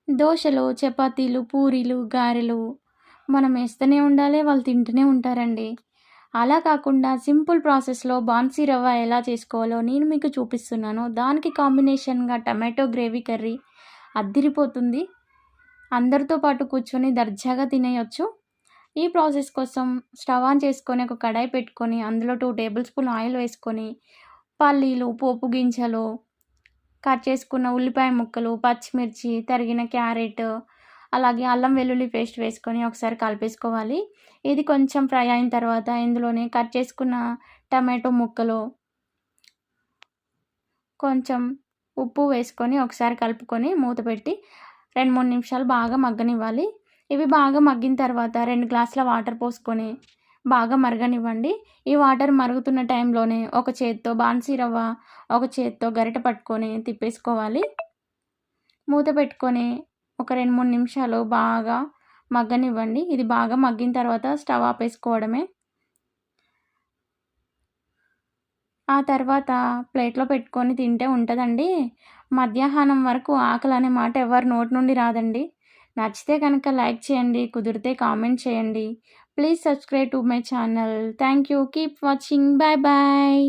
దోసలు, చపాతీలు, పూరీలు, గారెలు మనం ఏస్తూనే ఉండాలి. వాళ్ళు తింటూనే ఉంటారండి. అలా కాకుండా సింపుల్ ప్రాసెస్‌లో బాన్సీ రవ్వ ఎలా చేసుకోవాలో నేను మీకు చూపిస్తున్నాను. దానికి కాంబినేషన్‌గా టమాటో గ్రేవీ కర్రీ అద్దిరిపోతుంది. అందరితో పాటు కూర్చొని దర్జాగా తినేయొచ్చు. ఈ ప్రాసెస్ కోసం స్టవ్ ఆన్ చేసుకొని ఒక కడాయి పెట్టుకొని అందులో 2 టేబుల్ స్పూన్ ఆయిల్ వేసుకొని పల్లీలు, పోపు గింజలు, కట్ చేసుకున్న ఉల్లిపాయ ముక్కలు, పచ్చిమిర్చి, తరిగిన క్యారెట్, అలాగే అల్లం వెల్లుల్లి పేస్ట్ వేసుకొని ఒకసారి కలిపేసుకోవాలి. ఇది కొంచెం ఫ్రై అయిన తర్వాత ఇందులోనే కట్ చేసుకున్న టమాటో ముక్కలు, కొంచెం ఉప్పు వేసుకొని ఒకసారి కలుపుకొని మూత పెట్టి 2, 3 నిమిషాలు బాగా మగ్గనివ్వాలి. ఇవి బాగా మగ్గిన తర్వాత 2 గ్లాసుల వాటర్ పోసుకొని బాగా మరగనివ్వండి. ఈ వాటర్ మరుగుతున్న టైంలోనే ఒక చేత్తో బాన్సీ రవ్వ, ఒక చేత్తో గరిటె పట్టుకొని తిప్పేసుకోవాలి. మూత పెట్టుకొని ఒక 2, 3 నిమిషాలు బాగా మగ్గనివ్వండి. ఇది బాగా మగ్గిన తర్వాత స్టవ్ ఆపేసుకోవడమే. ఆ తర్వాత ప్లేట్‌లో పెట్టుకొని తింటే ఉంటదండి. మధ్యాహ్నం వరకు ఆకలనే మాట ఎవరి నోటి నుండి రాదండి. నచ్చితే గనక లైక్ చేయండి. కుదిరితే కామెంట్ చేయండి. Please subscribe to my channel. Thank you. Keep watching. Bye bye.